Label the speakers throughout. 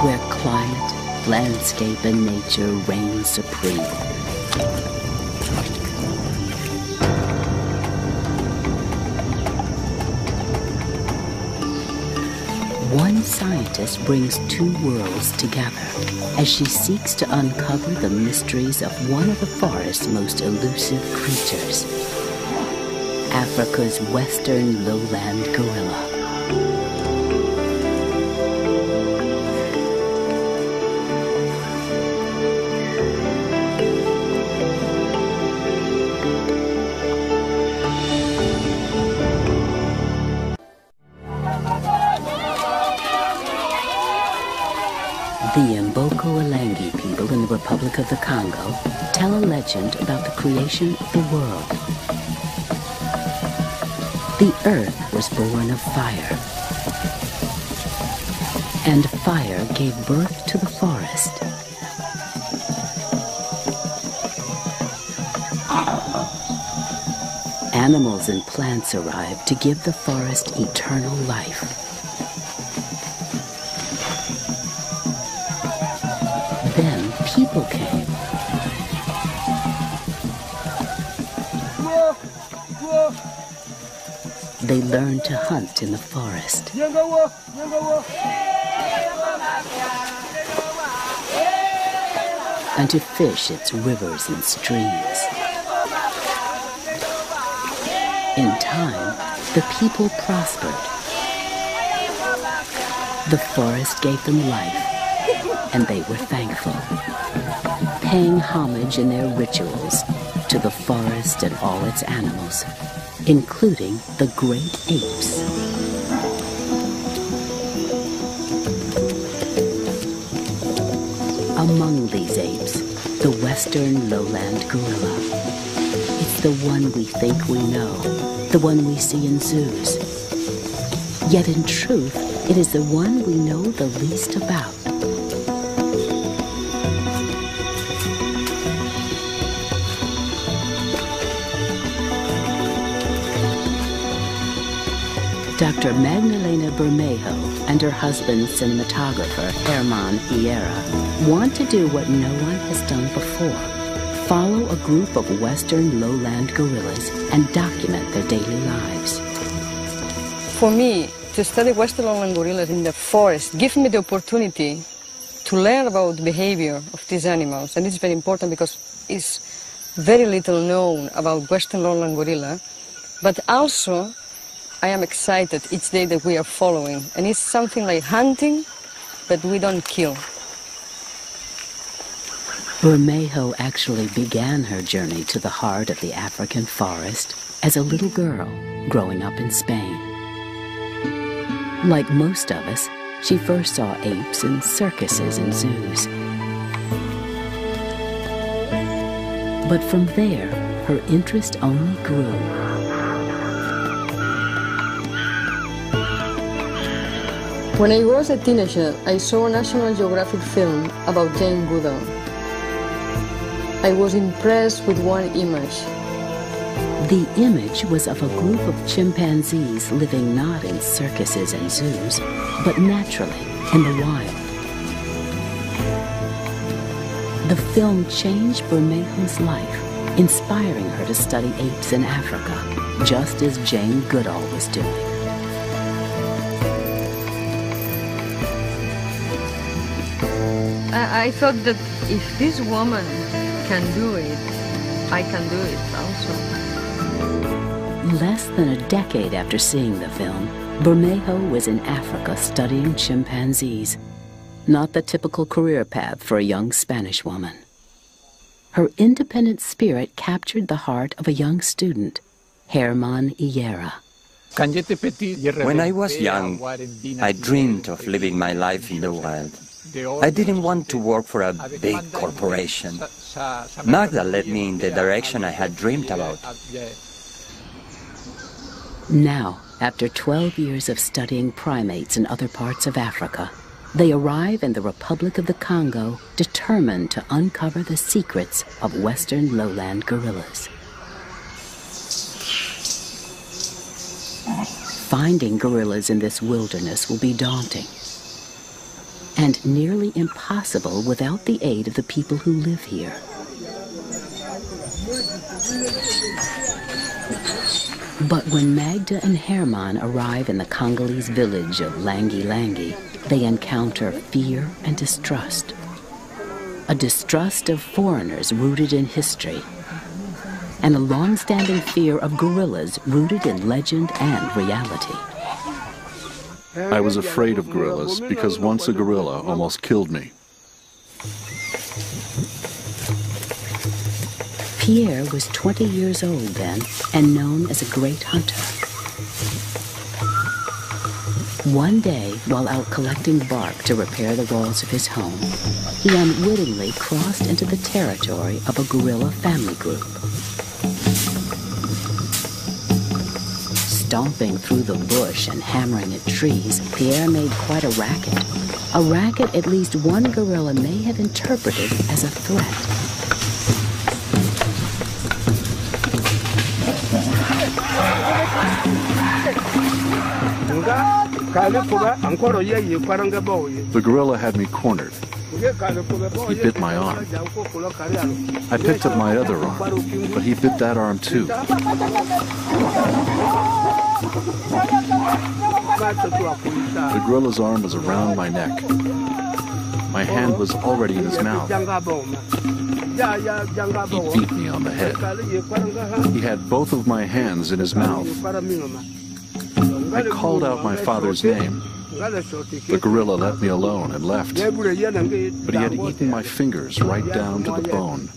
Speaker 1: where climate, landscape, and nature reign supreme. One scientist brings two worlds together as she seeks to uncover the mysteries of one of the forest's most elusive creatures, Africa's western lowland gorilla. The Mboko-Elengi people in the Republic of the Congo tell a legend about the creation of the world. The earth was born of fire, and fire gave birth to the forest. Animals and plants arrived to give the forest eternal life. Then people came. They learned to hunt in the forest and to fish its rivers and streams. In time, the people prospered. The forest gave them life, and they were thankful, paying homage in their rituals to the forest and all its animals, including the great apes. Among these apes, the western lowland gorilla. It's the one we think we know, the one we see in zoos. Yet in truth, it is the one we know the least about. Dr. Magdalena Bermejo and her husband, cinematographer Herman Hierro, want to do what no one has done before: follow a group of western lowland gorillas and document their daily lives.
Speaker 2: For me, to study western lowland gorillas in the forest gives me the opportunity to learn about the behavior of these animals, and it's very important because it's very little known about western lowland gorilla, but also I am excited each day that we are following, and it's something like hunting, but we don't kill.
Speaker 1: Bermejo actually began her journey to the heart of the African forest as a little girl growing up in Spain. Like most of us, she first saw apes in circuses and zoos. But from there, her interest only grew.
Speaker 2: When I was a teenager, I saw a National Geographic film about Jane Goodall. I was impressed with one image.
Speaker 1: The image was of a group of chimpanzees living not in circuses and zoos, but naturally in the wild. The film changed Bermejo's life, inspiring her to study apes in Africa, just as Jane Goodall was doing.
Speaker 2: I thought that if this woman can do it, I can do it also.
Speaker 1: Less than a decade after seeing the film, Bermejo was in Africa studying chimpanzees. Not the typical career path for a young Spanish woman. Her independent spirit captured the heart of a young student, Herman Hierro.
Speaker 3: When I was young, I dreamed of living my life in the wild. I didn't want to work for a big corporation. Magda led me in the direction I had dreamed about.
Speaker 1: Now, after 12 years of studying primates in other parts of Africa, they arrive in the Republic of the Congo, determined to uncover the secrets of western lowland gorillas. Finding gorillas in this wilderness will be daunting. and nearly impossible without the aid of the people who live here. But when Magda and Herman arrive in the Congolese village of Langi Langi, they encounter fear and distrust. A distrust of foreigners rooted in history, and a long-standing fear of guerrillas rooted in legend and reality.
Speaker 4: I was afraid of guerrillas because once a guerrilla almost killed me.
Speaker 1: Pierre was 20 years old then and known as a great hunter. One day, while out collecting bark to repair the walls of his home, he unwittingly crossed into the territory of a guerrilla family group. Stomping through the bush and hammering at trees, Pierre made quite a racket at least one guerrilla may have interpreted as a threat.
Speaker 4: The gorilla had me cornered. He bit my arm. I picked up my other arm, but he bit that arm too. The gorilla's arm was around my neck. My hand was already in his mouth. He beat me on the head. He had both of my hands in his mouth. I called out my father's name. The gorilla let me alone and left, but he had eaten my fingers right down to the bone.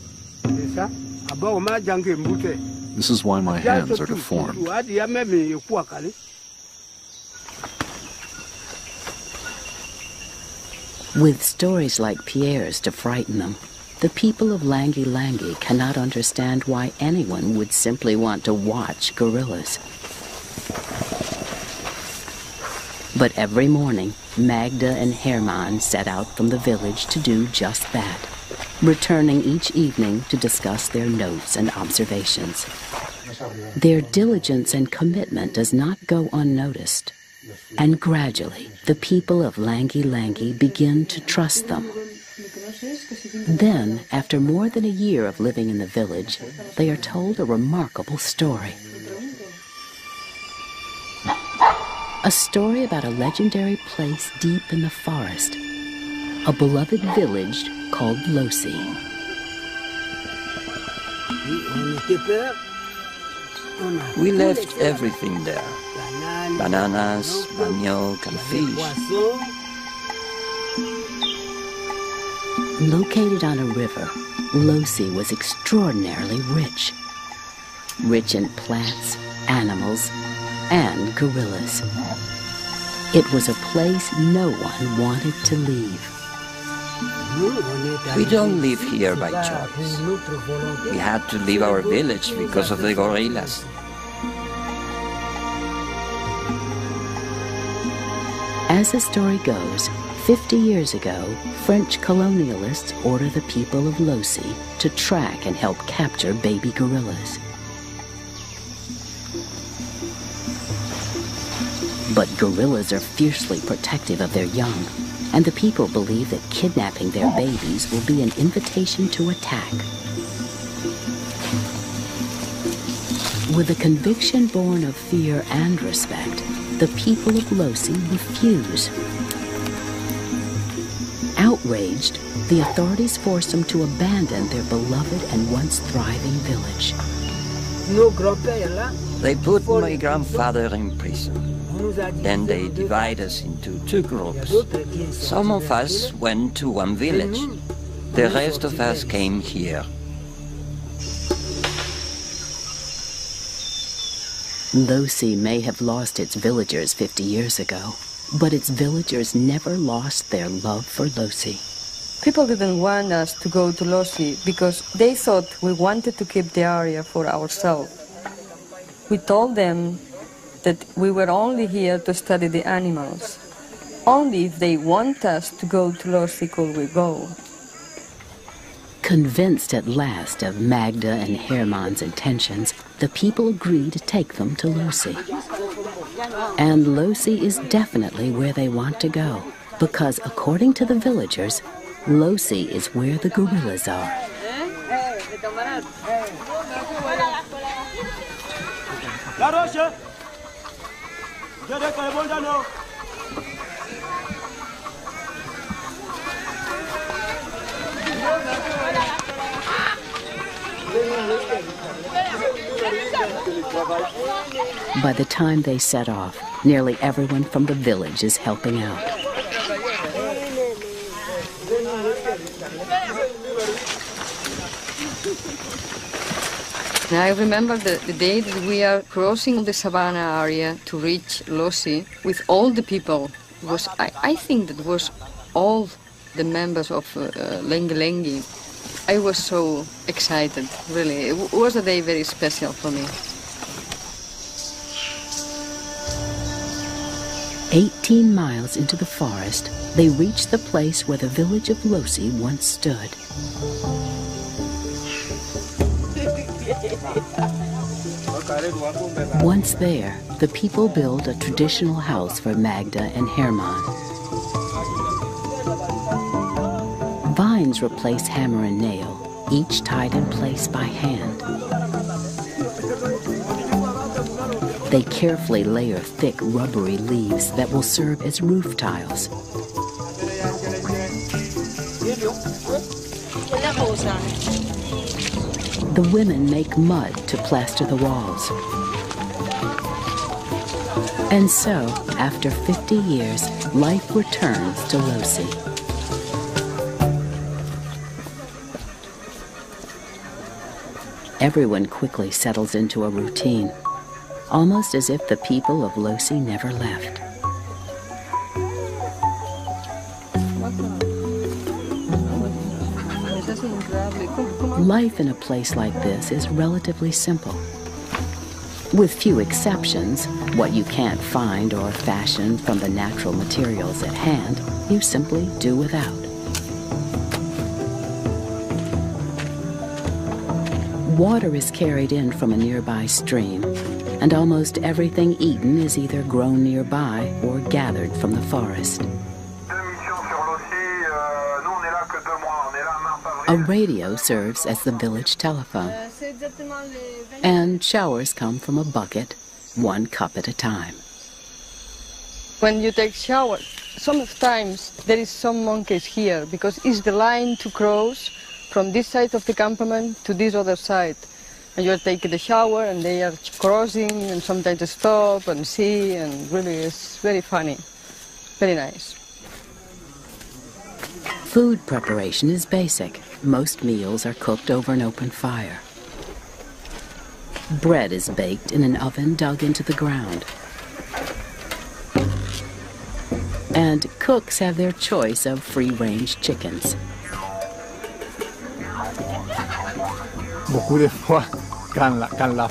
Speaker 4: This is why my hands are deformed.
Speaker 1: With stories like Pierre's to frighten them, the people of Langi Langi cannot understand why anyone would simply want to watch gorillas. But every morning, Magda and Herman set out from the village to do just that, returning each evening to discuss their notes and observations. Their diligence and commitment does not go unnoticed, and gradually the people of Langi Langi begin to trust them. Then, after more than a year of living in the village, they are told a remarkable story. A story about a legendary place deep in the forest, a beloved village called Losi.
Speaker 3: We left everything there. Bananas, manioc, and fish.
Speaker 1: Located on a river, Losi was extraordinarily rich. Rich in plants, animals, and gorillas. It was a place no one wanted to leave.
Speaker 3: We don't live here by choice. We had to leave our village because of the gorillas.
Speaker 1: As the story goes, 50 years ago, French colonialists ordered the people of Losi to track and help capture baby gorillas. But gorillas are fiercely protective of their young, and the people believe that kidnapping their babies will be an invitation to attack. With a conviction born of fear and respect, the people of Losi refuse. Outraged, the authorities force them to abandon their beloved and once thriving village.
Speaker 3: They put my grandfather in prison. Then they divide us into two groups. Some of us went to one village. The rest of us came here.
Speaker 1: Losi may have lost its villagers 50 years ago, but its villagers never lost their love for Losi.
Speaker 2: People didn't want us to go to Losi because they thought we wanted to keep the area for ourselves. We told them that we were only here to study the animals. Only if they want us to go to Losi could we go.
Speaker 1: Convinced at last of Magda and Herman's intentions, the people agree to take them to Losi. And Losi is definitely where they want to go. Because according to the villagers, Losi is where the gorillas are. By the time they set off, nearly everyone from the village is helping out.
Speaker 2: I remember the day that we are crossing the savannah area to reach Losi with all the people. It was, I think that was all the members of Lengi Lengi. I was so excited, really. It was a day very special for me.
Speaker 1: 18 miles into the forest, they reach the place where the village of Losi once stood. Once there, the people build a traditional house for Magda and Herman. Vines replace hammer and nail, each tied in place by hand. They carefully layer thick, rubbery leaves that will serve as roof tiles. The women make mud to plaster the walls. And so, after 50 years, life returns to Losi. Everyone quickly settles into a routine, almost as if the people of Losi never left. Life in a place like this is relatively simple. With few exceptions, what you can't find or fashion from the natural materials at hand, you simply do without. Water is carried in from a nearby stream, and almost everything eaten is either grown nearby or gathered from the forest. A radio serves as the village telephone, and showers come from a bucket, 1 cup at a time.
Speaker 2: When you take shower, sometimes there is some monkeys here because it's the line to cross from this side of the campament to this other side. And you're taking the shower and they are crossing and sometimes they stop and see, and really it's very funny, very nice.
Speaker 1: Food preparation is basic. Most meals are cooked over an open fire. Bread is baked in an oven dug into the ground. And cooks have their choice of free-range chickens.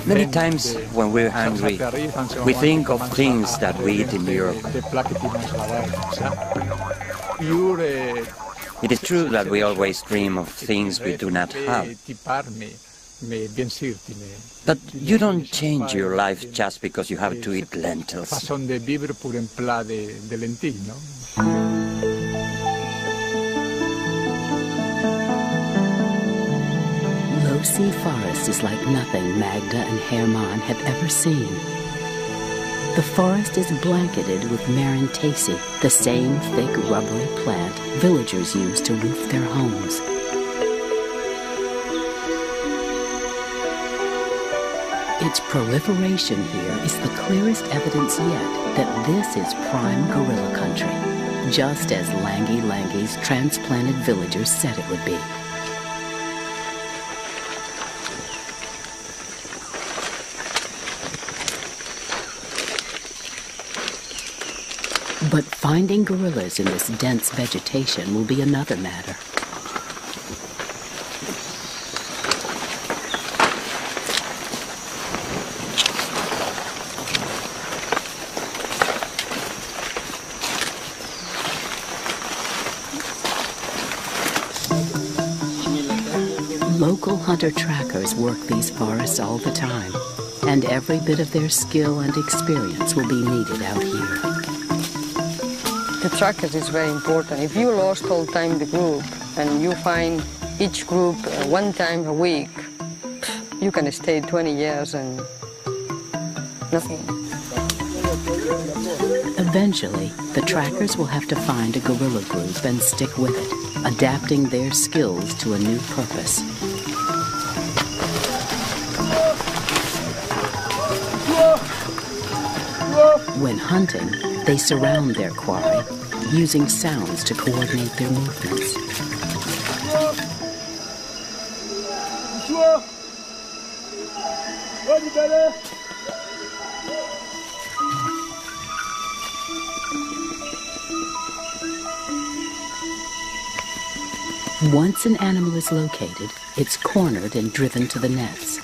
Speaker 3: Many times when we're hungry, we think of things that we eat in Europe. It is true that we always dream of things we do not have. But you don't change your life just because you have to eat lentils.
Speaker 1: Losi forest is like nothing Magda and Herman have ever seen. The forest is blanketed with Marantacea, the same thick rubbery plant villagers use to roof their homes. Its proliferation here is the clearest evidence yet that this is prime gorilla country, just as Langi Langi's transplanted villagers said it would be. But finding gorillas in this dense vegetation will be another matter. Local hunter-trackers work these forests all the time, and every bit of their skill and experience will be needed out here.
Speaker 2: the trackers is very important. If you lost all time the group and you find each group one time a week, you can stay 20 years and nothing.
Speaker 1: Eventually, the trackers will have to find a guerrilla group and stick with it, adapting their skills to a new purpose. When hunting, they surround their quarry, using sounds to coordinate their movements. Once an animal is located, it's cornered and driven to the nets.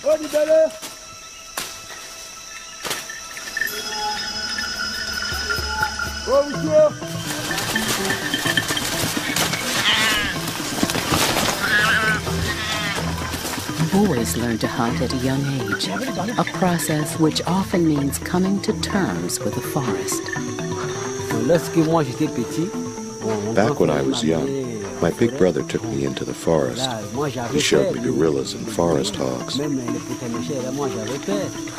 Speaker 1: Boys learn to hunt at a young age, a process which often means coming to terms with the forest.
Speaker 5: Back when I was young, my big brother took me into the forest. He showed me gorillas and forest hogs.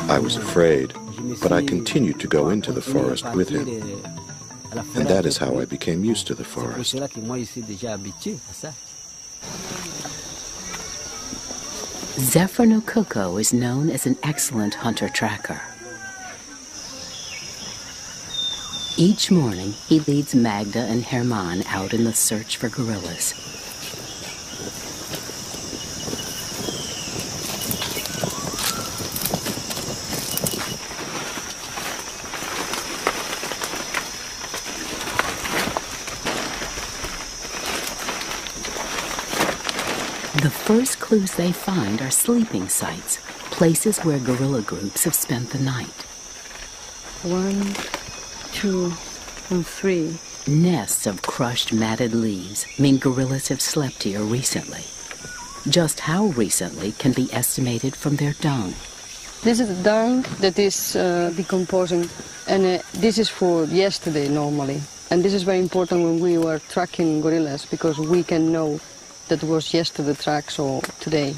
Speaker 5: I was afraid, but I continued to go into the forest with him. And that is how I became used to the forest.
Speaker 1: Zephyr Nkuko is known as an excellent hunter-tracker. Each morning, he leads Magda and Herman out in the search for gorillas. The first clues they find are sleeping sites, places where guerrilla groups have spent the night.
Speaker 2: 1, 2, and 3.
Speaker 1: Nests of crushed, matted leaves mean gorillas have slept here recently. Just how recently can be estimated from their dung.
Speaker 2: This is the dung that is decomposing, and this is for yesterday normally. And this is very important when we were tracking gorillas, because we can know that was yesterday tracks or today.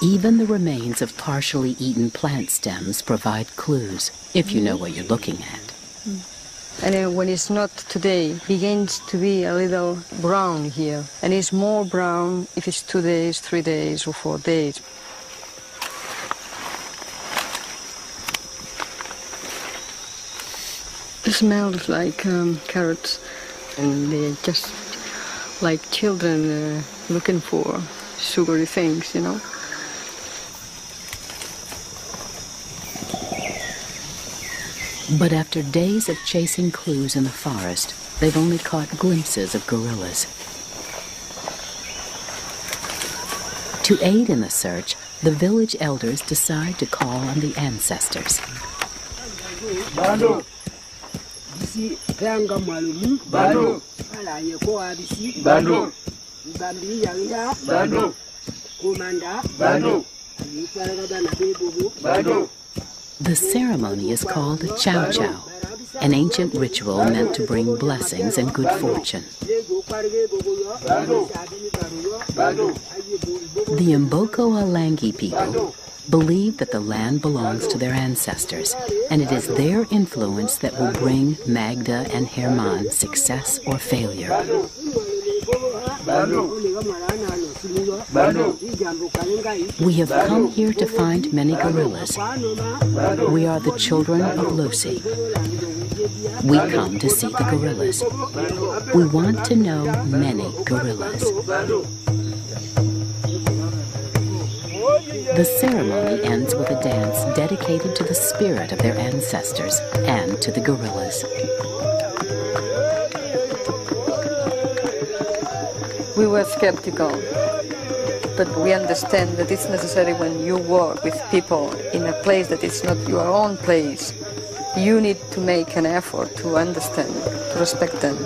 Speaker 1: Even the remains of partially eaten plant stems provide clues, if you know what you're looking at.
Speaker 2: And when it's not today, it begins to be a little brown here. And it's more brown if it's 2 days, 3 days, or 4 days. It smells like carrots. And they're just like children looking for sugary things, you know.
Speaker 1: But after days of chasing clues in the forest, they've only caught glimpses of gorillas. To aid in the search, the village elders decide to call on the ancestors.
Speaker 6: Bando. Bando. Bando. Bando. Bando.
Speaker 1: The ceremony is called Chow Chow, an ancient ritual meant to bring blessings and good fortune. The Mboko-Alangi people believe that the land belongs to their ancestors, and it is their influence that will bring Magda and Herman success or failure. We have come here to find many gorillas. We are the children of Losi. We come to see the gorillas. We want to know many gorillas. The ceremony ends with a dance dedicated to the spirit of their ancestors and to the gorillas.
Speaker 2: We were skeptical, but we understand that it's necessary when you work with people in a place that is not your own place. You need to make an effort to understand, to respect them.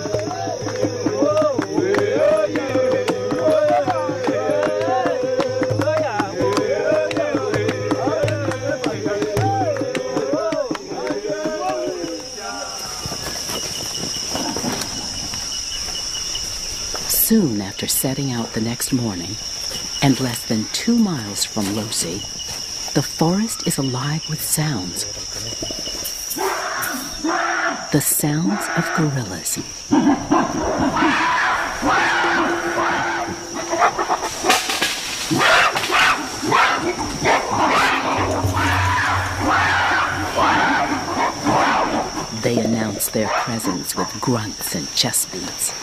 Speaker 1: Soon after setting out the next morning, and less than 2 miles from Losi, the forest is alive with sounds. The sounds of gorillas. They announce their presence with grunts and chest beats.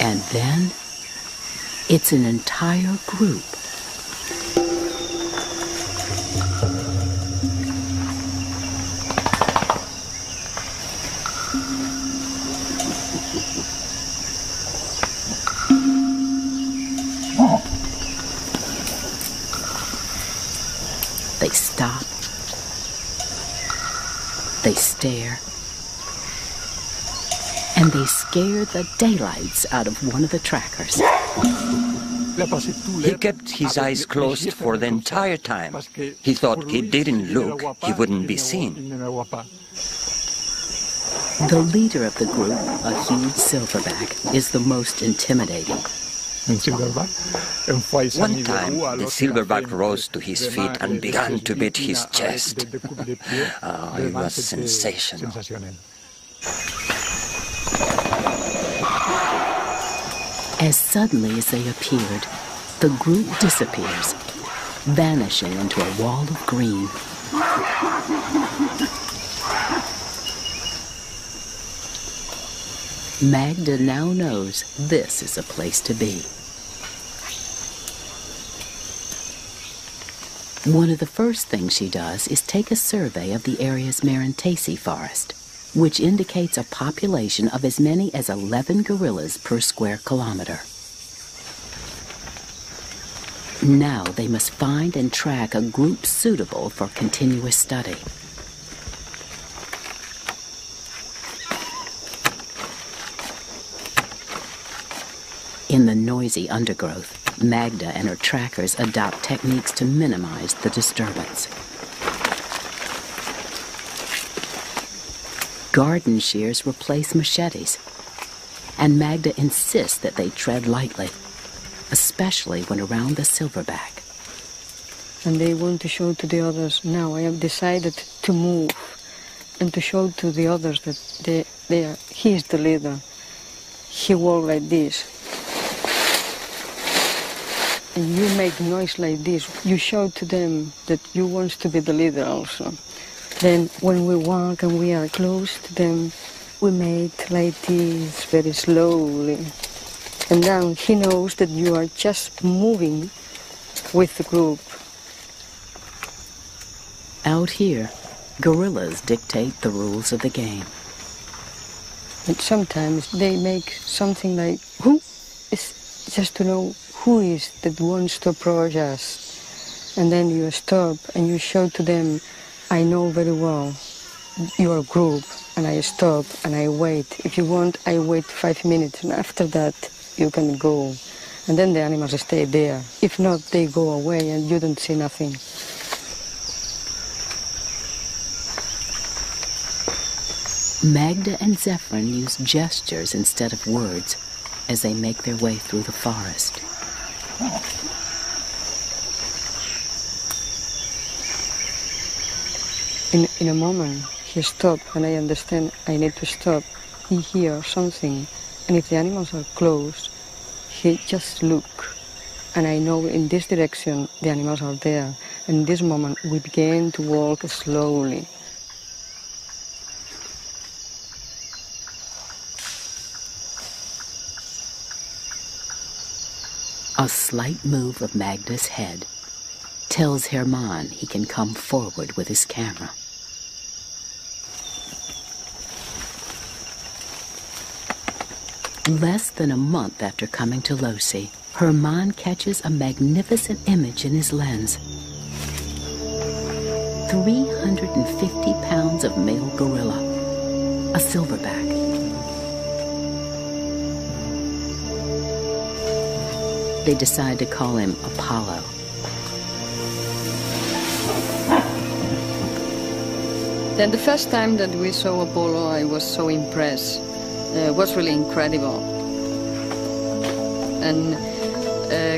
Speaker 1: And then, it's an entire group. They stop. They stare. And they scare the daylights out of one of the trackers.
Speaker 3: He kept his eyes closed for the entire time. He thought if he didn't look, he wouldn't be seen.
Speaker 1: The leader of the group, a huge silverback, is the most intimidating.
Speaker 3: One time, the silverback rose to his feet and began to beat his chest. Oh, it was sensational.
Speaker 1: As suddenly as they appeared, the group disappears, vanishing into a wall of green. Magda now knows this is a place to be. One of the first things she does is take a survey of the area's Marantesi forest, which indicates a population of as many as 11 gorillas per square kilometer. Now they must find and track a group suitable for continuous study. In the noisy undergrowth, Magda and her trackers adopt techniques to minimize the disturbance. Garden shears replace machetes, and Magda insists that they tread lightly, especially when around the silverback.
Speaker 2: And they want to show to the others, now I have decided to move, and to show to the others that he is the leader. He walks like this. And you make noise like this. You show to them that you want to be the leader also. Then when we walk and we are close to them, we make like this very slowly. And now he knows that you are just moving with the group.
Speaker 1: Out here, gorillas dictate the rules of the game.
Speaker 2: And sometimes they make something like, who? It's just to know who is that wants to approach us. And then you stop and you show to them, I know very well your group, and I stop and I wait. If you want, I wait 5 minutes, and after that you can go. And then the animals stay there. If not, they go away and you don't see nothing.
Speaker 1: Magda and Zephyrin use gestures instead of words as they make their way through the forest.
Speaker 2: In a moment, he stopped, and I understand I need to stop. He hears something, and if the animals are close, he just look. And I know in this direction the animals are there. And in this moment, we begin to walk slowly.
Speaker 1: A slight move of Magda's head tells Herman he can come forward with his camera. Less than a month after coming to Losi, Herman catches a magnificent image in his lens. 350 pounds of male gorilla, a silverback. They decide to call him Apollo.
Speaker 2: Then the first time that we saw Apollo, I was so impressed. It was really incredible. And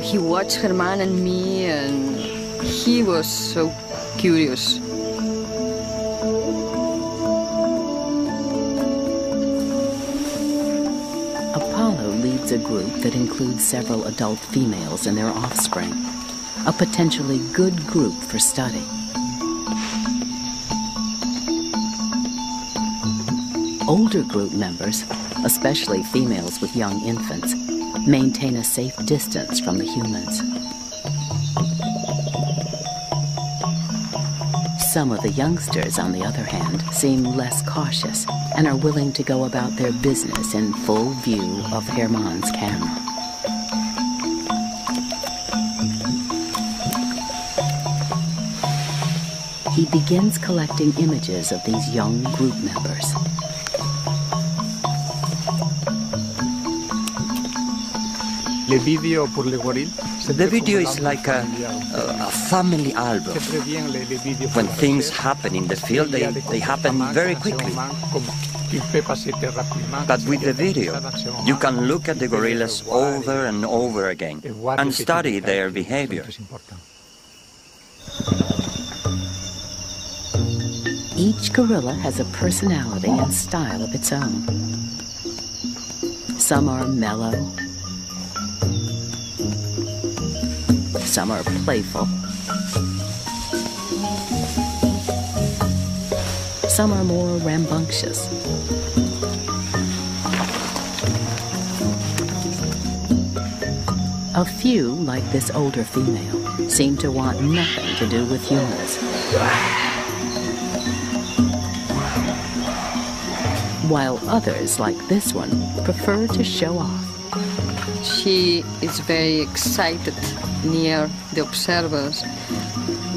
Speaker 2: he watched Germán and me, and he was so curious.
Speaker 1: Apollo leads a group that includes several adult females and their offspring, a potentially good group for study. Older group members, especially females with young infants, maintain a safe distance from the humans. Some of the youngsters, on the other hand, seem less cautious and are willing to go about their business in full view of Germán's camera. He begins collecting images of these young group members.
Speaker 3: The video is like a family album. When things happen in the field, they happen very quickly. But with the video, you can look at the gorillas over and over again and study their behavior.
Speaker 1: Each gorilla has a personality and style of its own. Some are mellow, some are playful, some are more rambunctious. A few, like this older female, seem to want nothing to do with humans, while others, like this one, prefer to show off.
Speaker 2: She is very excited near the observers.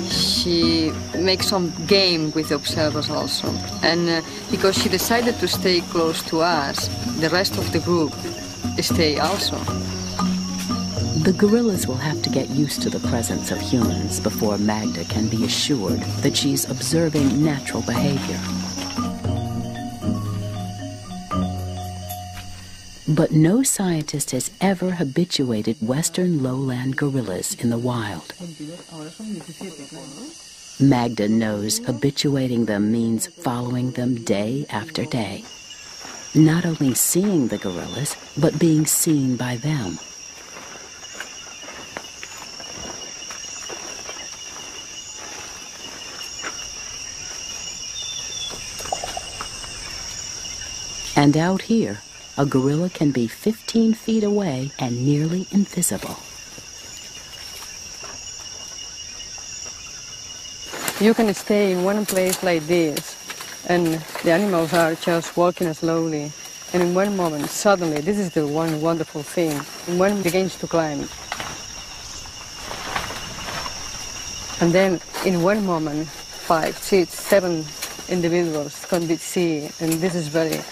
Speaker 2: She makes some game with the observers also. And because she decided to stay close to us, the rest of the group stay also.
Speaker 1: The gorillas will have to get used to the presence of humans before Magda can be assured that she's observing natural behavior. But no scientist has ever habituated western lowland gorillas in the wild. Magda knows habituating them means following them day after day. Not only seeing the gorillas, but being seen by them. And out here, a gorilla can be 15 feet away and nearly invisible.
Speaker 2: You can stay in one place like this, and the animals are just walking slowly. And in one moment, suddenly, this is the one wonderful thing, one begins to climb. And then, in one moment, 5, 6, 7 individuals can be seen, and this is very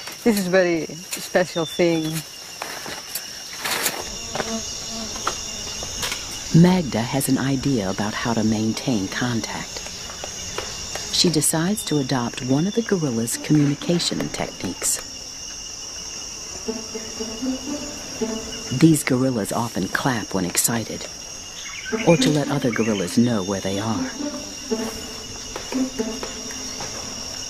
Speaker 2: special thing.
Speaker 1: Magda has an idea about how to maintain contact. She decides to adopt one of the gorilla's communication techniques. These gorillas often clap when excited, or to let other gorillas know where they are.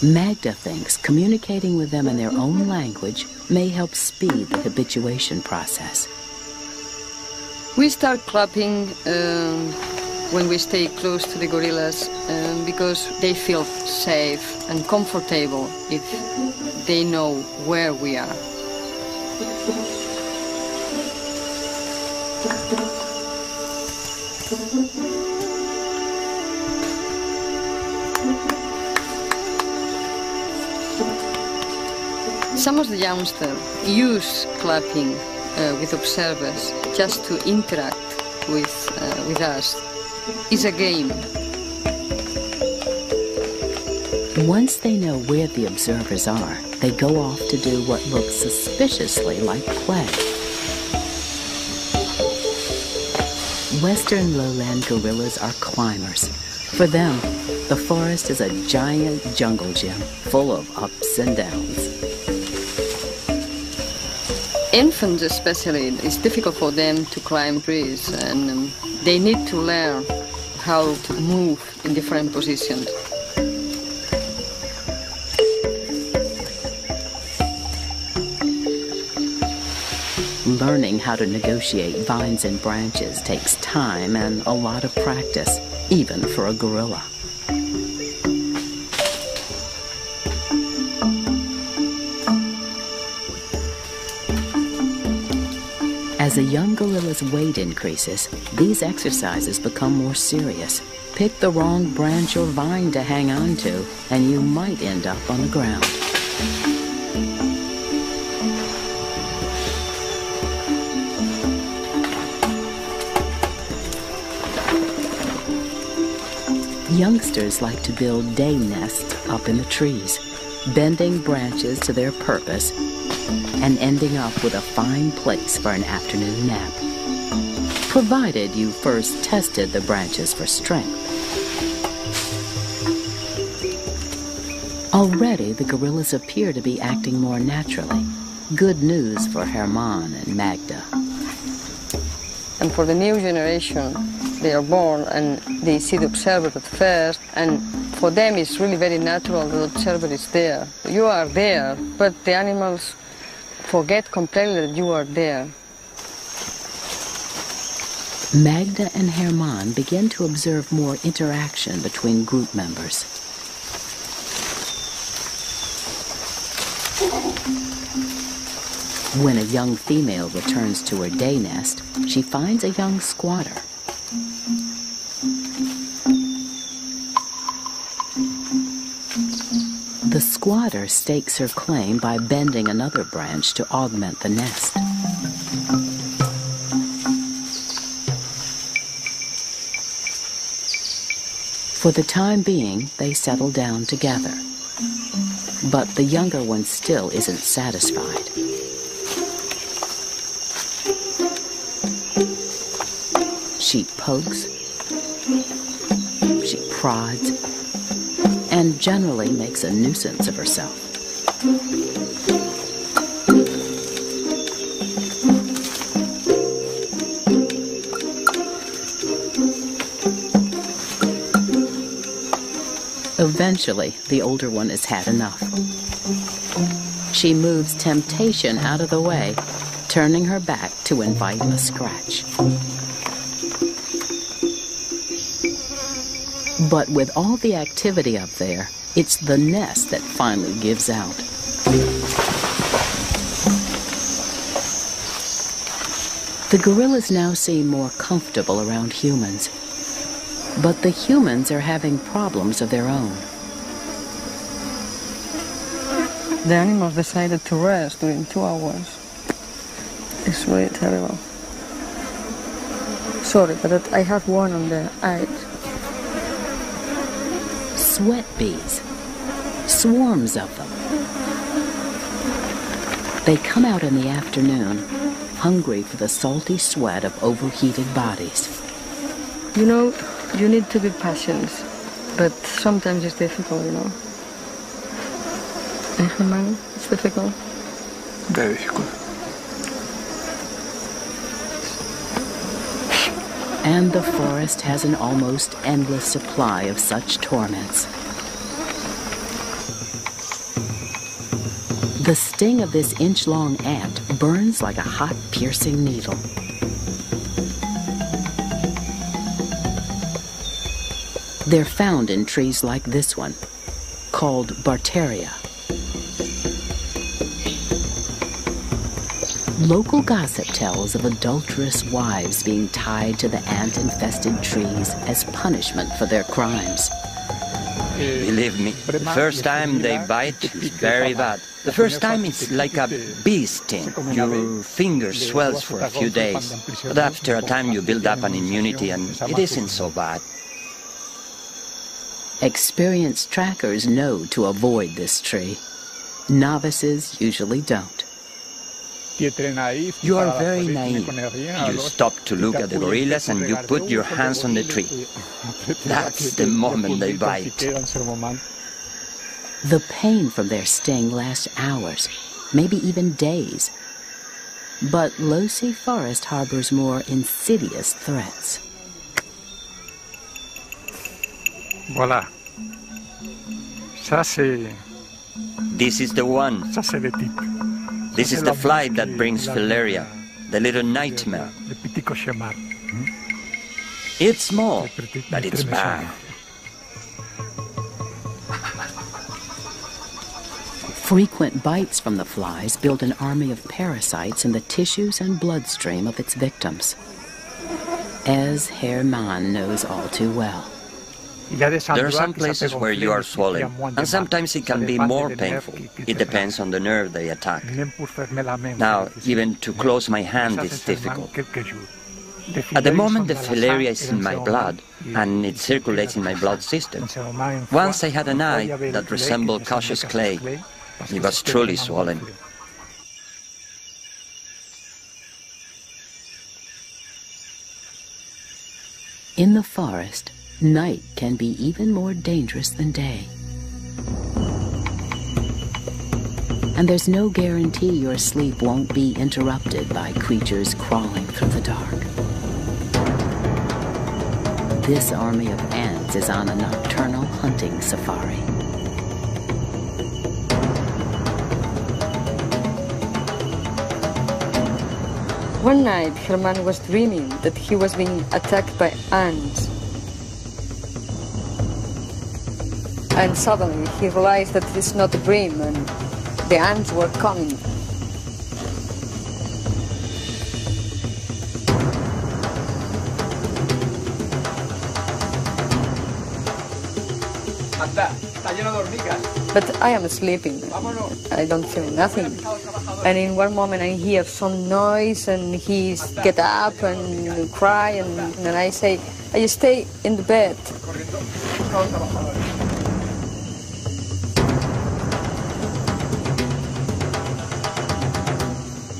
Speaker 1: Magda thinks communicating with them in their own language may help speed the habituation process.
Speaker 2: We start clapping when we stay close to the gorillas because they feel safe and comfortable if they know where we are. Some of the youngsters use clapping with observers just to interact with us. It's a game.
Speaker 1: Once they know where the observers are, they go off to do what looks suspiciously like play. Western lowland gorillas are climbers. For them, The forest is a giant jungle gym full of ups and downs.
Speaker 2: Infants especially, it's difficult for them to climb trees, and they need to learn how to move in different positions.
Speaker 1: Learning how to negotiate vines and branches takes time and a lot of practice, even for a gorilla. As a young gorilla's weight increases, these exercises become more serious. Pick the wrong branch or vine to hang on to, and you might end up on the ground. Youngsters like to build day nests up in the trees, bending branches to their purpose and ending up with a fine place for an afternoon nap, provided you first tested the branches for strength. Already, the gorillas appear to be acting more naturally. Good news for Herman and Magda.
Speaker 2: And for the new generation, they are born and they see the observer at first, and for them it's really very natural that the observer is there. You are there, but the animals forget completely that you are there.
Speaker 1: Magda and Herman begin to observe more interaction between group members. When a young female returns to her day nest, she finds a young squatter. The squatter stakes her claim by bending another branch to augment the nest. For the time being, they settle down together. But the younger one still isn't satisfied. She pokes, she prods, and generally makes a nuisance of herself. Eventually, the older one has had enough. She moves temptation out of the way, turning her back to invite a scratch. But with all the activity up there, it's the nest that finally gives out. The gorillas now seem more comfortable around humans, but the humans are having problems of their own.
Speaker 2: The animals decided to rest during 2 hours. It's really terrible. Sorry, but I have one on the eyes.
Speaker 1: Sweat bees, swarms of them. They come out in the afternoon, hungry for the salty sweat of overheated bodies.
Speaker 2: You know, you need to be patient, but sometimes it's difficult, you know. Herman, it's difficult.
Speaker 7: Very difficult.
Speaker 1: And the forest has an almost endless supply of such torments. The sting of this inch-long ant burns like a hot, piercing needle. They're found in trees like this one, called Barteria. Local gossip tells of adulterous wives being tied to the ant-infested trees as punishment for their crimes.
Speaker 3: Believe me, the first time they bite is very bad. The first time it's like a bee sting. Your finger swells for a few days, but after a time you build up an immunity and it isn't so bad.
Speaker 1: Experienced trackers know to avoid this tree. Novices usually don't.
Speaker 3: You are very naive. You stop to look at the gorillas and you put your hands on the tree. That's the moment they bite.
Speaker 1: The pain from their sting lasts hours, maybe even days. But Losey Forest harbors more insidious threats.
Speaker 7: Voilà. Ça, c'est...
Speaker 3: This is the one.
Speaker 7: Ça, c'est le type.
Speaker 3: This is the fly that brings filaria, the little nightmare.
Speaker 7: Le petit cauchemar.
Speaker 3: It's small, but it's bad.
Speaker 1: Frequent bites from the flies build an army of parasites in the tissues and bloodstream of its victims, as Herman knows all too well.
Speaker 3: There are some places where you are swollen, and sometimes it can be more painful. It depends on the nerve they attack. Now, even to close my hand is difficult. At the moment, the filaria is in my blood, and it circulates in my blood system. Once I had an eye that resembled cautious clay. It was truly swollen.
Speaker 1: In the forest, night can be even more dangerous than day. And there's no guarantee your sleep won't be interrupted by creatures crawling through the dark. This army of ants is on a nocturnal hunting safari.
Speaker 2: One night, Herman was dreaming that he was being attacked by ants. And suddenly he realized that it's not a dream and the ants were coming. But I am sleeping. I don't feel nothing. And in one moment I hear some noise and he get up and cry and I say, I stay in the bed.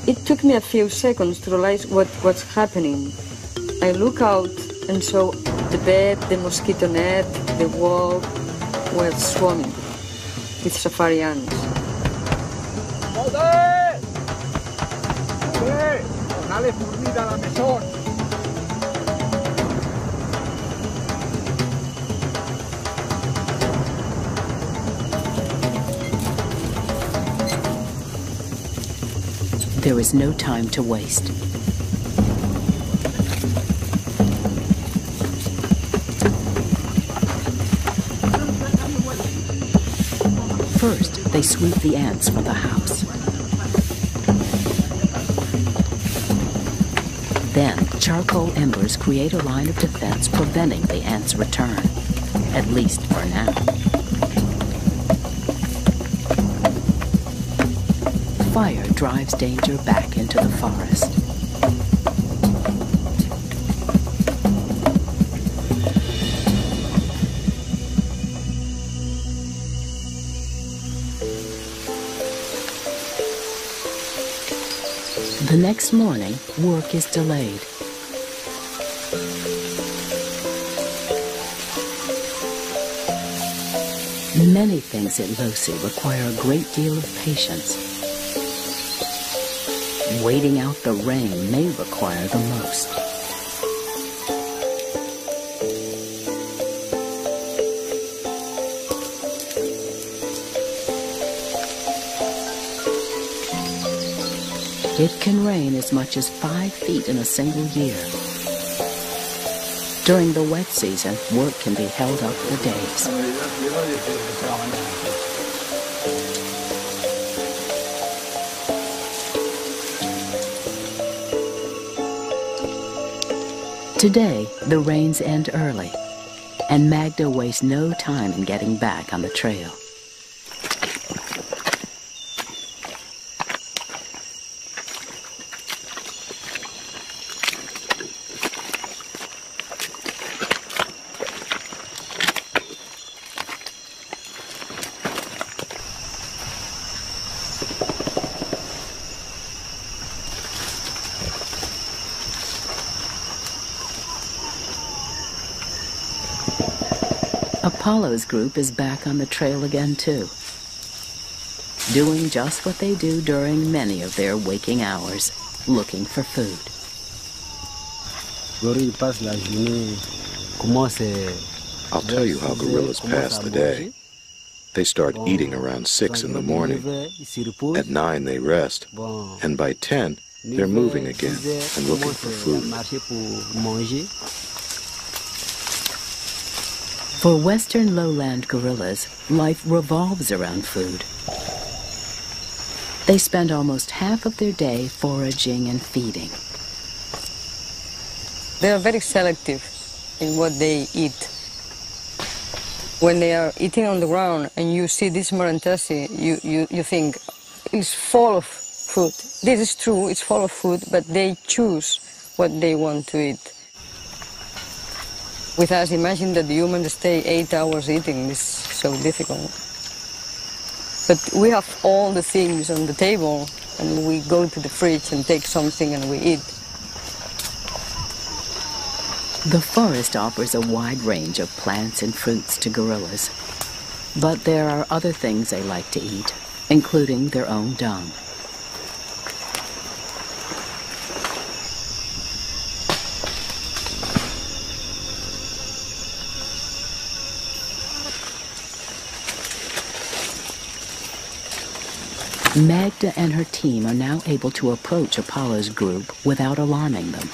Speaker 2: It took me a few seconds to realize what's happening. I look out and saw the bed, the mosquito net, the wall were swarming with safari ants.
Speaker 1: There is no time to waste. First, they sweep the ants from the house. Then, charcoal embers create a line of defense preventing the ants' return, at least for now. Fire drives danger back into the forest. The next morning, work is delayed. Many things at Losey require a great deal of patience. Waiting out the rain may require the most. It can rain as much as 5 feet in a single year. During the wet season, work can be held up for days. Today, the rains end early, and Magda wastes no time in getting back on the trail. Paulo's group is back on the trail again, too, doing just what they do during many of their waking hours, looking for food.
Speaker 5: I'll tell you how gorillas pass the day. They start eating around 6 in the morning. At 9 they rest, and by 10 they're moving again and looking for food.
Speaker 1: For Western lowland gorillas, life revolves around food. They spend almost half of their day foraging and feeding.
Speaker 2: They are very selective in what they eat. When they are eating on the ground and you see this Marantasi, you think it's full of food. This is true, it's full of food, but they choose what they want to eat. With us, imagine that the humans stay 8 hours eating. This is so difficult. But we have all the things on the table, and we go to the fridge and take something and we eat.
Speaker 1: The forest offers a wide range of plants and fruits to gorillas. But there are other things they like to eat, including their own dung. Magda and her team are now able to approach Apollo's group without alarming them.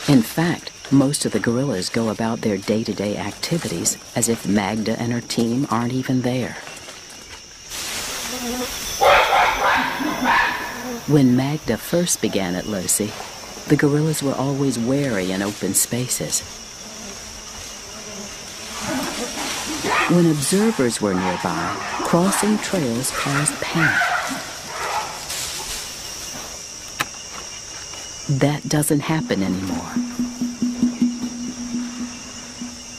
Speaker 1: In fact, most of the gorillas go about their day-to-day activities as if Magda and her team aren't even there. When Magda first began at Losi, the gorillas were always wary in open spaces. When observers were nearby, crossing trails caused panic. That doesn't happen anymore.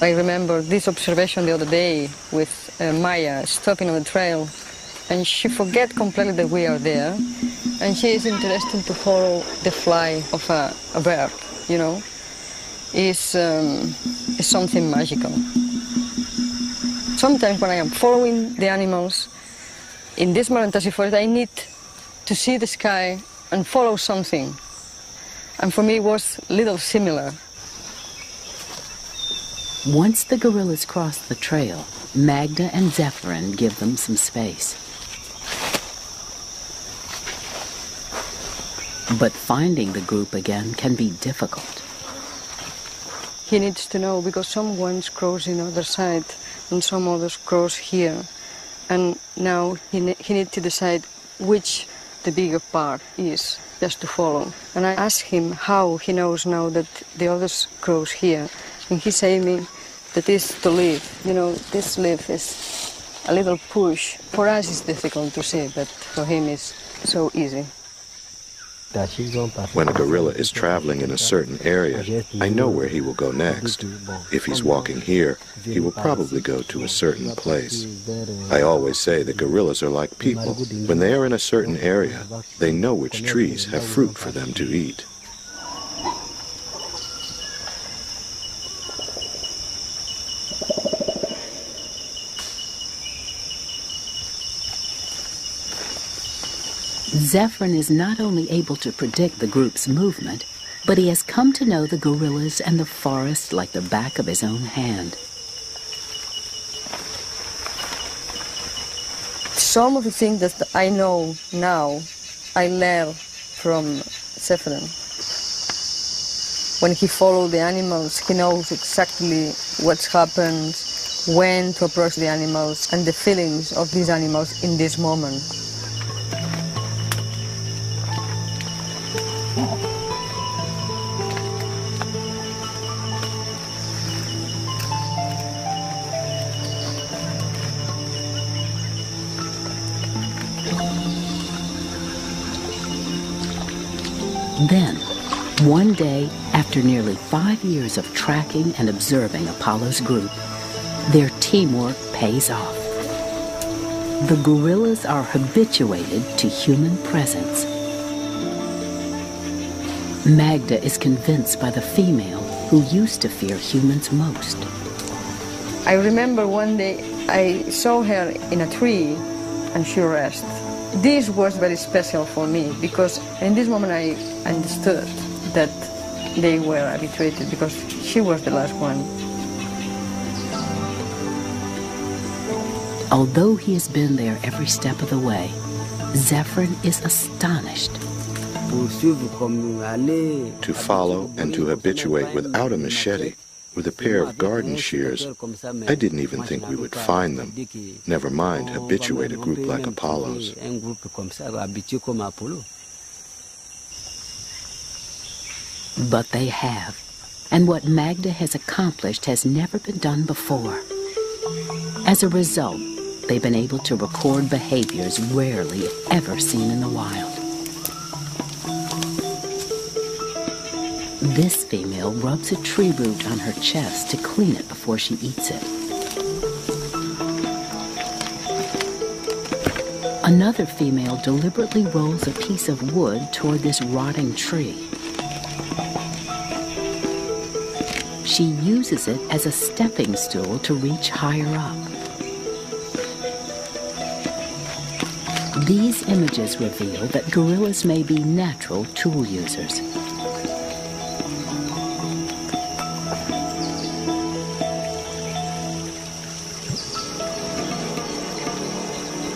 Speaker 2: I remember this observation the other day with Maya stopping on the trail, and she forget completely that we are there, and she is interested to follow the fly of a bird, you know. It's something magical. Sometimes when I am following the animals in this Marantasi forest, I need to see the sky and follow something. And for me it was a little similar.
Speaker 1: Once the gorillas cross the trail, Magda and Zephyrin give them some space. But finding the group again can be difficult.
Speaker 2: He needs to know, because some ones cross in the other side and some others cross here. And now he needs to decide which the bigger part is, just to follow. And I asked him how he knows now that the others cross here. And he said me that is the leaf. You know, this leaf is a little push. For us it's difficult to see, but for him it's so easy.
Speaker 5: When a gorilla is traveling in a certain area, I know where he will go next. If he's walking here, he will probably go to a certain place. I always say that gorillas are like people. When they are in a certain area, they know which trees have fruit for them to eat.
Speaker 1: Zephyrin is not only able to predict the group's movement, but he has come to know the gorillas and the forest like the back of his own hand.
Speaker 2: Some of the things that I know now, I learned from Zephyrin. When he follows the animals, he knows exactly what happens, when to approach the animals, and the feelings of these animals in this moment.
Speaker 1: Then, one day, after nearly 5 years of tracking and observing Apollo's group, their teamwork pays off. The gorillas are habituated to human presence. Magda is convinced by the female who used to fear humans most.
Speaker 2: I remember one day I saw her in a tree and she rested. This was very special for me because in this moment I understood that they were habituated because she was the last one.
Speaker 1: Although he has been there every step of the way, Zephyrin is astonished.
Speaker 5: To follow and to habituate without a machete, with a pair of garden shears, I didn't even think we would find them, never mind habituate a group like Apollo's.
Speaker 1: But they have, and what Magda has accomplished has never been done before. As a result, they've been able to record behaviors rarely if ever seen in the wild. This female rubs a tree root on her chest to clean it before she eats it. Another female deliberately rolls a piece of wood toward this rotting tree. She uses it as a stepping stool to reach higher up. These images reveal that gorillas may be natural tool users.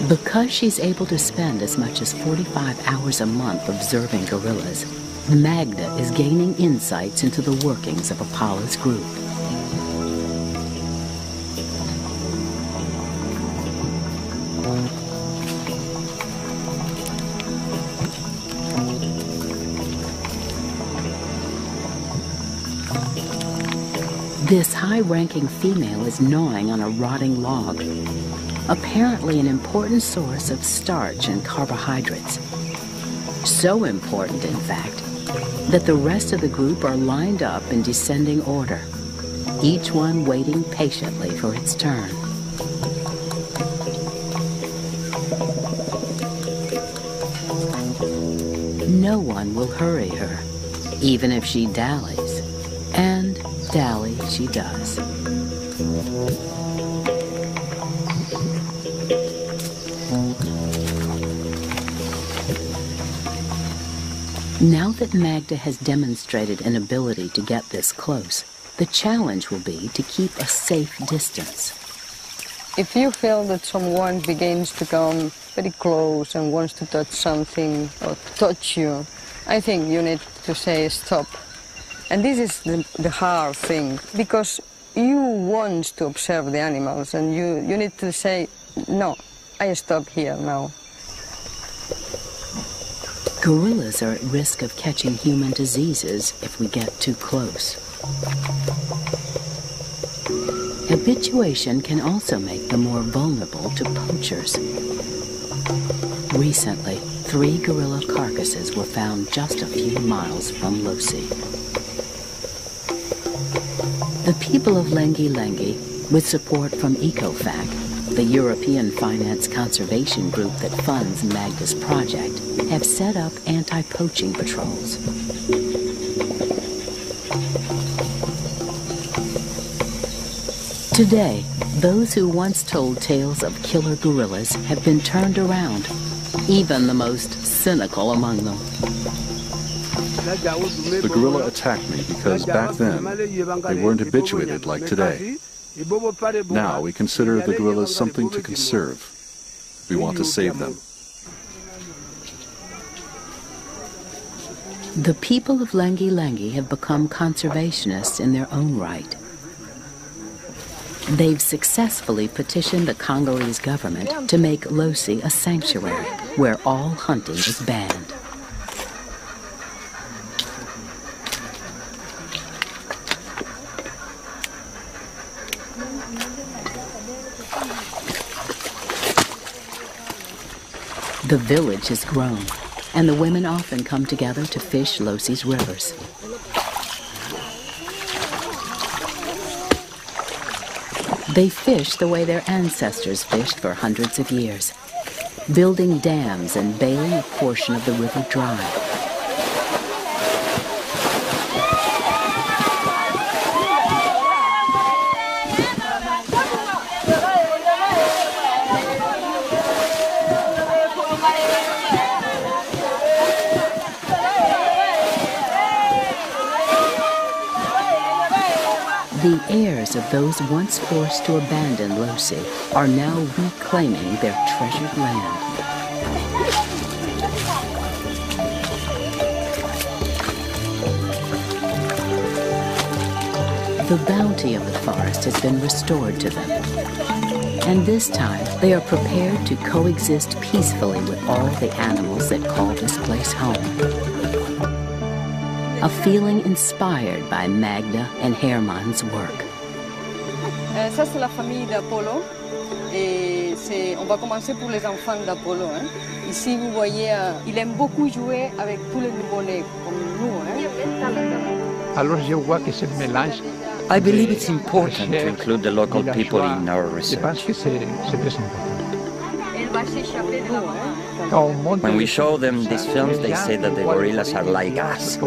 Speaker 1: Because she's able to spend as much as 45 hours a month observing gorillas, Magda is gaining insights into the workings of Apollo's group. This high-ranking female is gnawing on a rotting log, apparently an important source of starch and carbohydrates. So important, in fact, that the rest of the group are lined up in descending order, each one waiting patiently for its turn. No one will hurry her, even if she dallies, and dally she does. Now that Magda has demonstrated an ability to get this close, the challenge will be to keep a safe distance.
Speaker 2: If you feel that someone begins to come very close and wants to touch something or touch you, I think you need to say stop. And this is the hard thing, because you want to observe the animals and you need to say, no, I stop here now.
Speaker 1: Gorillas are at risk of catching human diseases if we get too close. Habituation can also make them more vulnerable to poachers. Recently, 3 gorilla carcasses were found just a few miles from Losi. The people of Lengi-Lengi, with support from ECOFAC, the European finance conservation group that funds Magda's project, have set up anti-poaching patrols. Today, those who once told tales of killer gorillas have been turned around, even the most cynical among them.
Speaker 4: The gorilla attacked me because back then they weren't habituated like today. Now we consider the gorillas something to conserve. We want to save them.
Speaker 1: The people of Lengi-Lengi have become conservationists in their own right. They've successfully petitioned the Congolese government to make Losi a sanctuary where all hunting is banned. The village has grown, and the women often come together to fish Losi's rivers. They fish the way their ancestors fished for hundreds of years, building dams and bailing a portion of the river dry. The heirs of those once forced to abandon Losi are now reclaiming their treasured land. The bounty of the forest has been restored to them. And this time, they are prepared to coexist peacefully with all the animals that call this place home. A feeling inspired by Magda and Herman's work.
Speaker 2: Ça, c'est la famille d'Apollo. Et on va commencer pour les enfants d'Apollo. Ici, vous voyez, il aime beaucoup jouer avec tous les nouveau-nés, comme nous.
Speaker 7: Alors je vois que ce mélange.
Speaker 3: I believe it's important to include the local people in our research. When we show them these films, they say that the gorillas are like us.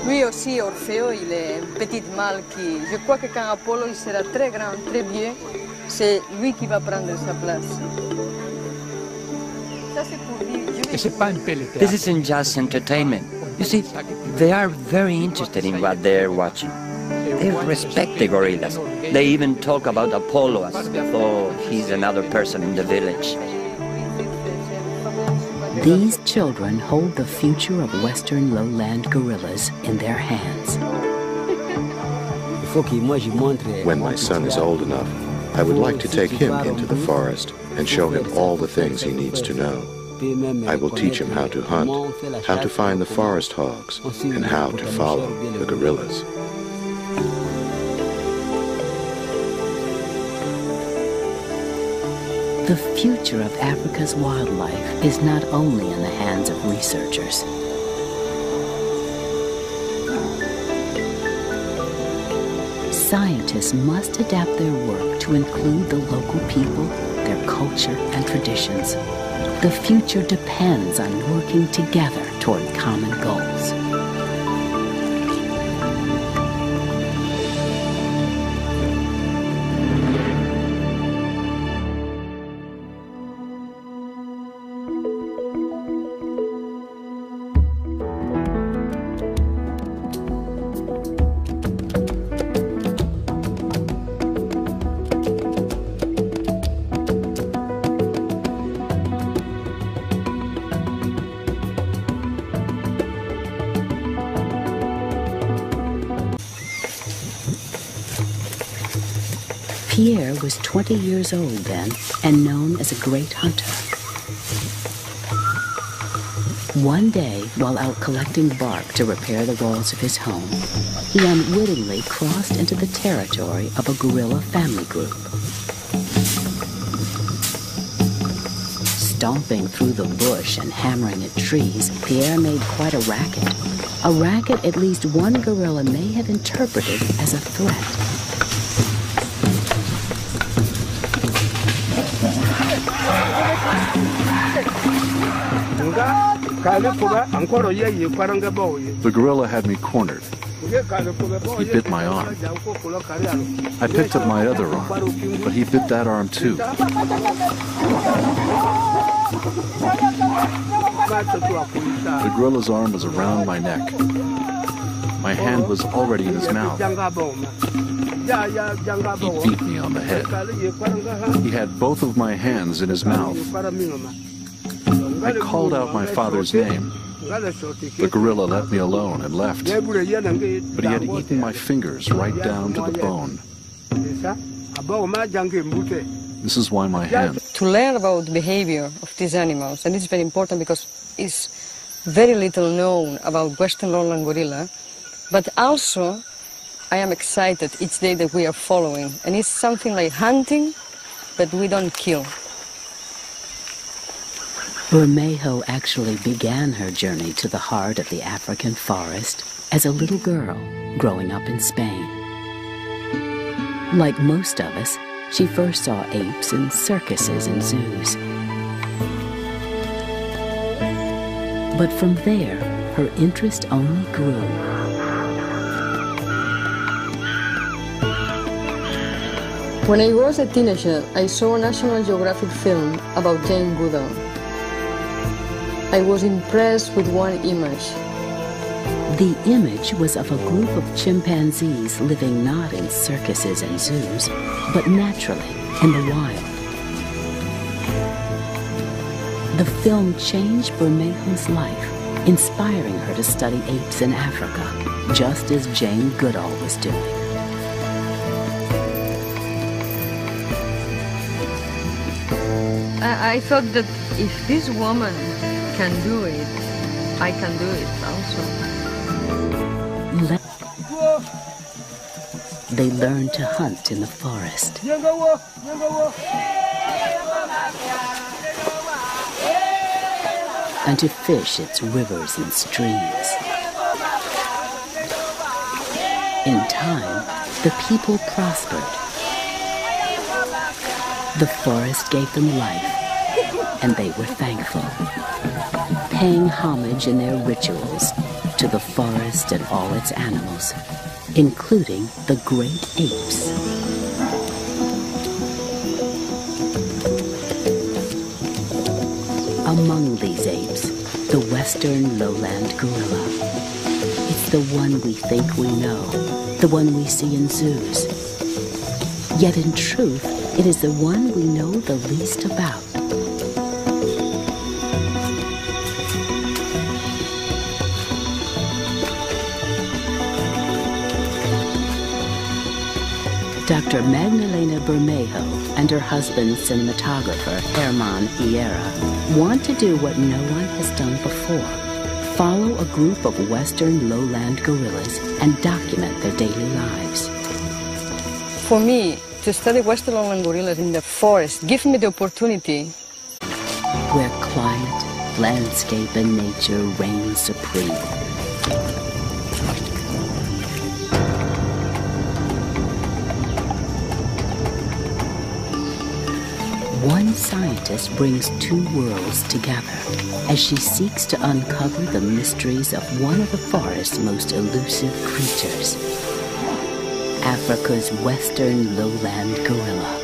Speaker 2: Lui aussi, Orfeo, il est un petit mâle qui... Je crois que quand Apollo il sera très grand, très vieux, c'est lui qui va prendre sa place.
Speaker 3: This isn't just entertainment. You see, they are very interested in what they're watching. They respect the gorillas. They even talk about Apollo as though he's another person in the village.
Speaker 1: These children hold the future of Western lowland gorillas in their hands.
Speaker 5: When my son is old enough, I would like to take him into the forest and show him all the things he needs to know. I will teach him how to hunt, how to find the forest hogs, and how to follow the gorillas.
Speaker 1: The future of Africa's wildlife is not only in the hands of researchers. Scientists must adapt their work to include the local people, their culture and traditions. The future depends on working together toward common goals. Pierre was 20 years old then and known as a great hunter. One day, while out collecting bark to repair the walls of his home, he unwittingly crossed into the territory of a gorilla family group. Stomping through the bush and hammering at trees, Pierre made quite a racket at least one gorilla may have interpreted as a threat.
Speaker 4: The gorilla had me cornered. He bit my arm. I picked up my other arm, but he bit that arm too. The gorilla's arm was around my neck. My hand was already in his mouth. He beat me on the head. He had both of my hands in his mouth. I called out my father's name. The gorilla let me alone and left, but he had eaten my fingers right down to the bone. This is why my hand...
Speaker 2: To learn about the behavior of these animals, and it's very important because it's very little known about Western lowland gorilla, but also I am excited each day that we are following, and it's something like hunting, but we don't kill.
Speaker 1: Bermejo actually began her journey to the heart of the African forest as a little girl growing up in Spain. Like most of us, she first saw apes in circuses and zoos. But from there, her interest only grew.
Speaker 2: When I was a teenager, I saw a National Geographic film about Jane Goodall. I was impressed with one image.
Speaker 1: The image was of a group of chimpanzees living not in circuses and zoos, but naturally in the wild. The film changed Bermejo's life, inspiring her to study apes in Africa, just as Jane Goodall was doing.
Speaker 2: I thought that if this woman can do it, I can do it also.
Speaker 1: They learned to hunt in the forest. And to fish its rivers and streams. In time, the people prospered. The forest gave them life, and they were thankful, paying homage in their rituals to the forest and all its animals, including the great apes. Among these apes, the western lowland gorilla. It's the one we think we know, the one we see in zoos. Yet in truth, it is the one we know the least about. Dr. Magdalena Bermejo and her husband, cinematographer Herman Hierra, want to do what no one has done before. Follow a group of western lowland gorillas and document their daily lives.
Speaker 2: For me, to study western lowland gorillas in the forest gives me the opportunity
Speaker 1: where climate, landscape, and nature reign supreme. One scientist brings two worlds together as she seeks to uncover the mysteries of one of the forest's most elusive creatures, Africa's western lowland gorilla.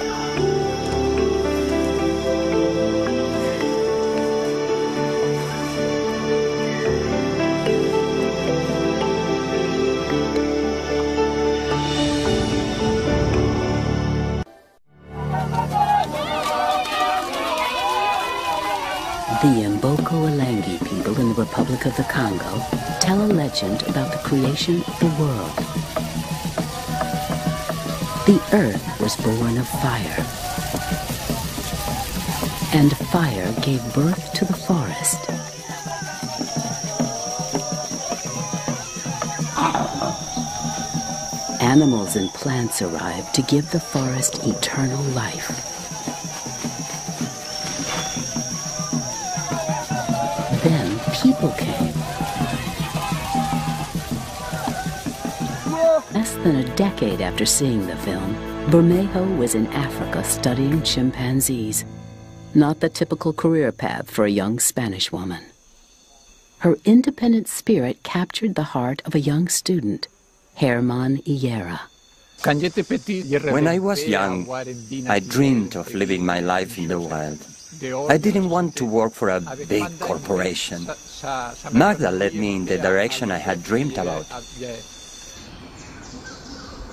Speaker 1: The Mboko-Olangi people in the Republic of the Congo tell a legend about the creation of the world. The earth was born of fire, and fire gave birth to the forest. Animals and plants arrived to give the forest eternal life. Then people came. Less than a decade after seeing the film, Bermejo was in Africa studying chimpanzees, not the typical career path for a young Spanish woman. Her independent spirit captured the heart of a young student, Herman Hierra.
Speaker 3: When I was young, I dreamed of living my life in the wild. I didn't want to work for a big corporation. Magda led me in the direction I had dreamed about.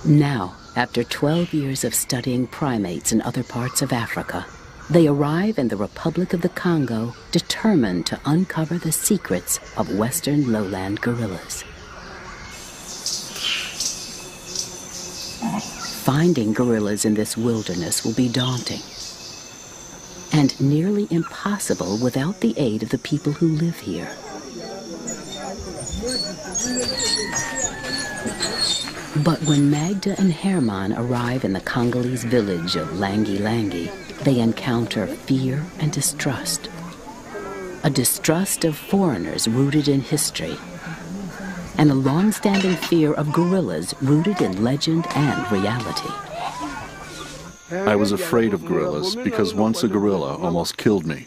Speaker 1: Now, after 12 years of studying primates in other parts of Africa, they arrive in the Republic of the Congo, determined to uncover the secrets of western lowland gorillas. Finding gorillas in this wilderness will be daunting and nearly impossible without the aid of the people who live here. But when Magda and Herman arrive in the Congolese village of Langi-Langi, they encounter fear and distrust. A distrust of foreigners rooted in history, and a long-standing fear of gorillas rooted in legend and reality.
Speaker 4: I was afraid of gorillas because once a gorilla almost killed me.